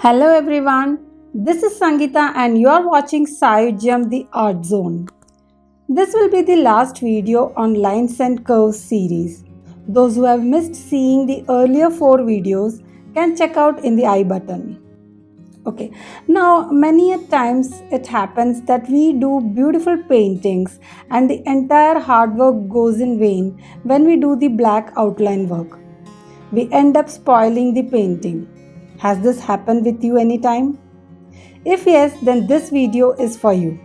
Hello everyone, this is Sangeeta and you are watching Sayujyam the Art Zone. This will be the last video on Lines and Curves series. Those who have missed seeing the earlier 4 videos can check out in the I button. Okay, now many a times it happens that we do beautiful paintings and the entire hard work goes in vain when we do the black outline work. We end up spoiling the painting. Has this happened with you anytime? If yes, then this video is for you.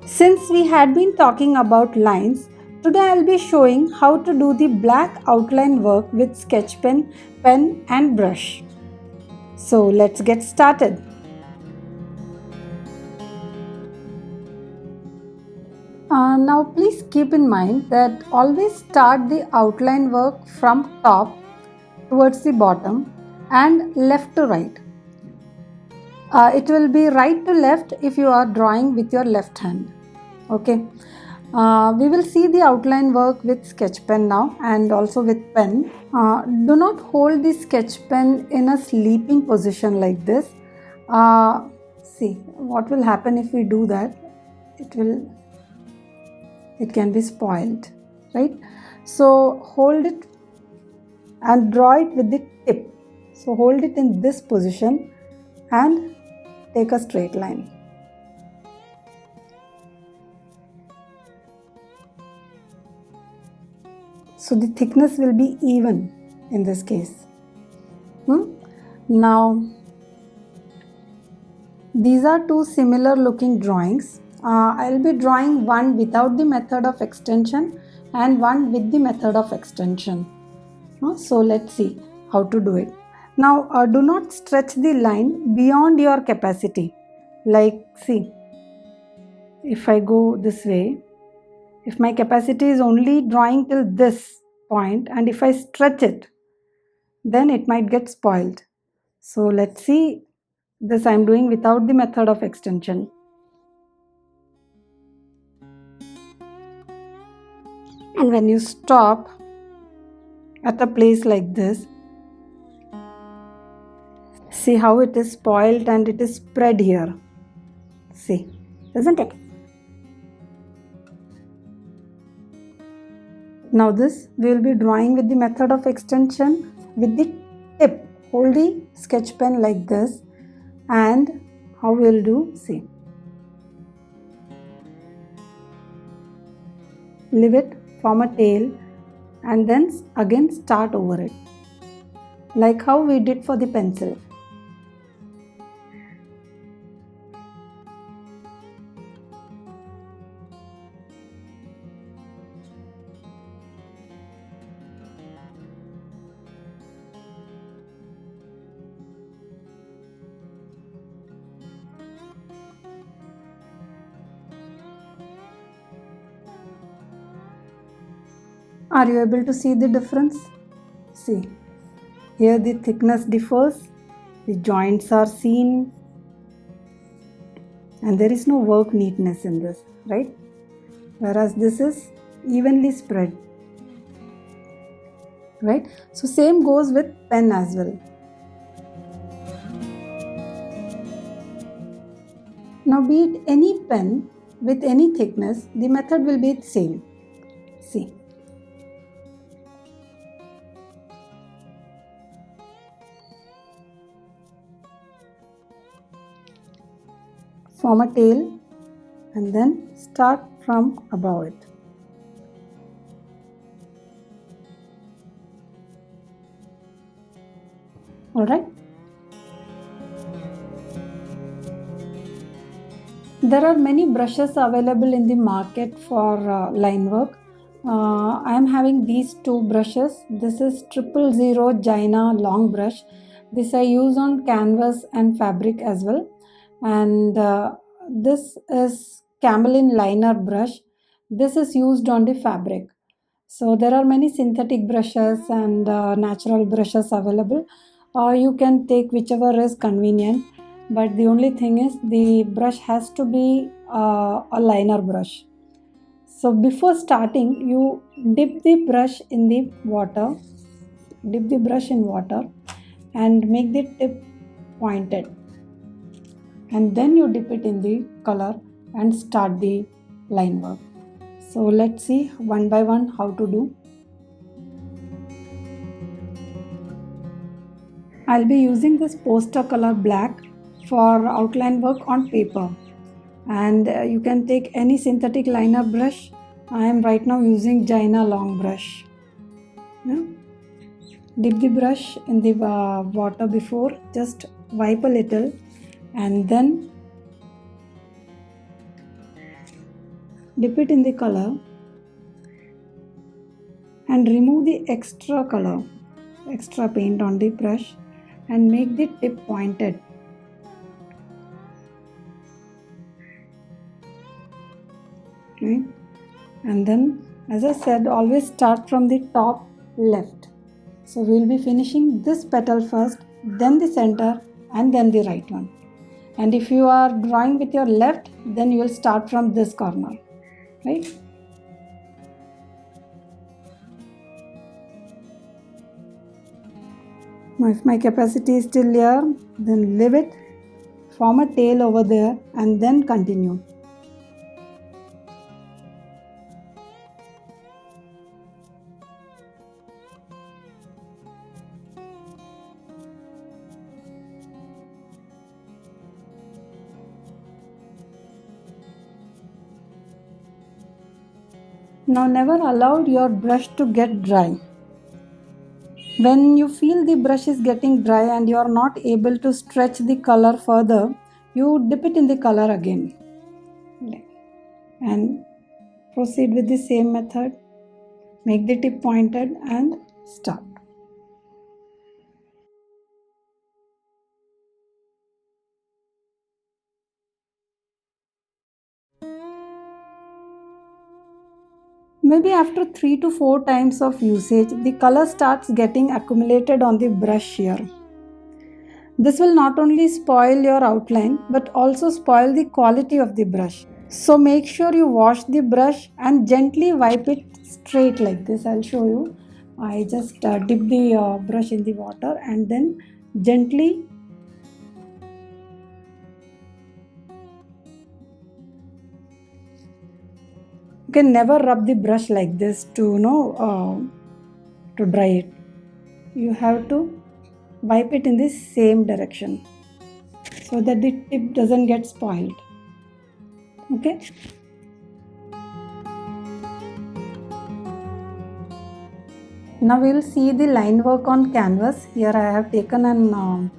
Since we had been talking about lines, today I'll be showing how to do the black outline work with sketch pen and brush. So let's get started. Now please keep in mind that always start the outline work from top towards the bottom and left to right. It will be right to left if you are drawing with your left hand. Okay. We will see the outline work with sketch pen now and also with pen. Do not hold the sketch pen in a sleeping position like this. See what will happen if we do that. It can be spoiled, right? So hold it and draw it with the tip. So hold it in this position and take a straight line. So the thickness will be even in this case. Now these are two similar looking drawings. I'll be drawing one without the method of extension and one with the method of extension. So let's see how to do it. Now do not stretch the line beyond your capacity. Like see, if I go this way, if my capacity is only drawing till this point and if I stretch it, then it might get spoiled. So let's see, this I am doing without the method of extension. And when you stop at a place like this, see how it is spoiled and it is spread here. See, isn't it? Now this we will be drawing with the method of extension with the tip. Hold the sketch pen like this and how we will do, see. Leave it, form a tail and then again start over it. Like how we did for the pencil. Are you able to see the difference? See, here the thickness differs, the joints are seen, and there is no work neatness in this, right? Whereas this is evenly spread, right? So same goes with pen as well. Now be it any pen with any thickness, the method will be the same. See. Form a tail and then start from above it. Alright. There are many brushes available in the market for line work. I am having these two brushes. This is 000 Jaina long brush. This I use on canvas and fabric as well. And this is Camlin liner brush. This is used on the fabric. So there are many synthetic brushes and natural brushes available. You can take whichever is convenient, but the only thing is the brush has to be a liner brush. So before starting, you dip the brush in the water, and make the tip pointed, and then you dip it in the color and start the line work. So let's see one by one how to do. I'll be using this poster color black for outline work on paper, and you can take any synthetic liner brush. I am right now using Jaina long brush. Yeah. Dip the brush in the water before, just wipe a little, and then dip it in the color and remove the extra color, extra paint on the brush, and make the tip pointed. Okay. And then, as I said, always start from the top left. So we will be finishing this petal first, then the center, and then the right one. And if you are drawing with your left, then you will start from this corner, right? Now if my capacity is still here, then leave it, form a tail over there, and then continue. Now never allow your brush to get dry. When you feel the brush is getting dry and you are not able to stretch the color further, you dip it in the color again and proceed with the same method. Make the tip pointed and start. Maybe after 3 to 4 times of usage, the color starts getting accumulated on the brush here. This will not only spoil your outline but also spoil the quality of the brush. So make sure you wash the brush and gently wipe it straight like this. I'll show you. I just dip the brush in the water and then gently you can never rub the brush like this to to dry it. You have to wipe it in the same direction so that the tip doesn't get spoiled. Okay. Now we will see the line work on canvas. Here I have taken an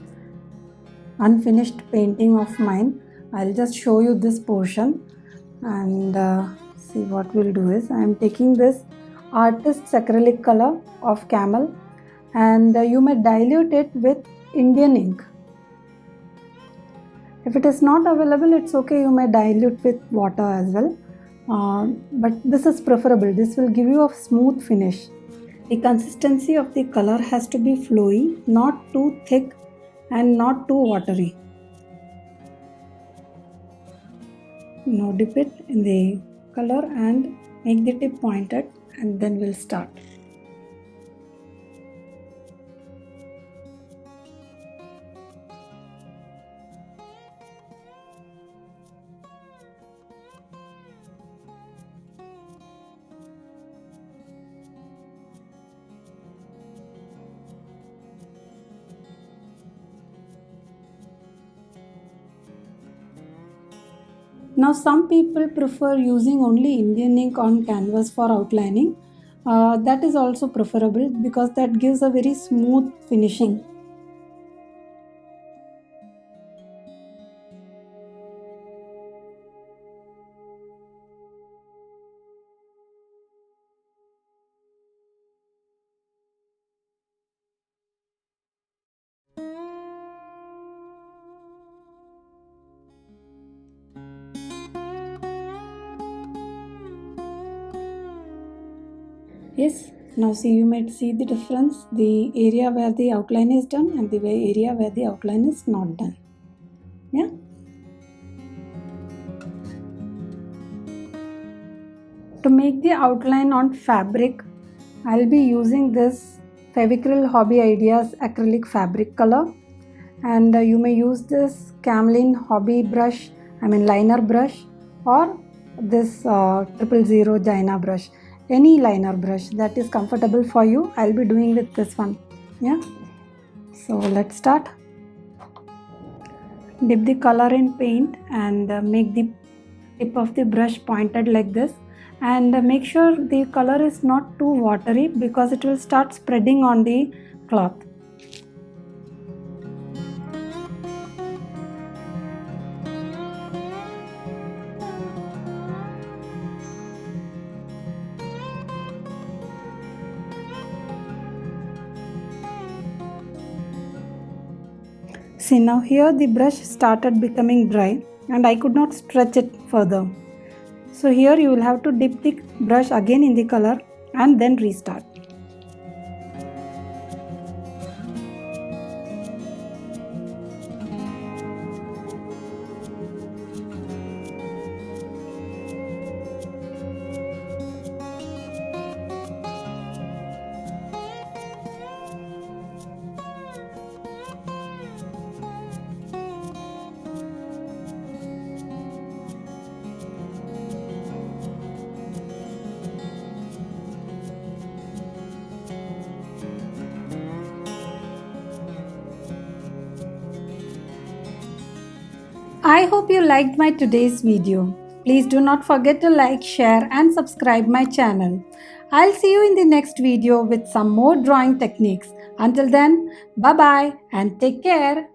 unfinished painting of mine. I'll just show you this portion and see what we'll do is I am taking this artist's acrylic color of camel, and you may dilute it with Indian ink. If it is not available, it's okay, you may dilute with water as well, but this is preferable. This will give you a smooth finish. The consistency of the color has to be flowy, not too thick and not too watery. Now dip it in the color and make the tip pointed, and then we'll start. Now some people prefer using only Indian ink on canvas for outlining. That is also preferable because that gives a very smooth finishing. Yes, now see, you might see the difference, the area where the outline is done and the area where the outline is not done. Yeah. To make the outline on fabric, I'll be using this Fevicryl Hobby Ideas acrylic fabric color, and you may use this Camlin hobby brush, liner brush, or this 000 Jaina brush, any liner brush that is comfortable for you. I'll be doing with this one. Yeah, so let's start. Dip the color in paint and make the tip of the brush pointed like this, and make sure the color is not too watery because it will start spreading on the cloth. See, now here the brush started becoming dry and I could not stretch it further. So here you will have to dip the brush again in the color and then restart. I hope you liked my today's video. Please do not forget to like, share and subscribe my channel. I'll see you in the next video with some more drawing techniques. Until then, bye bye and take care.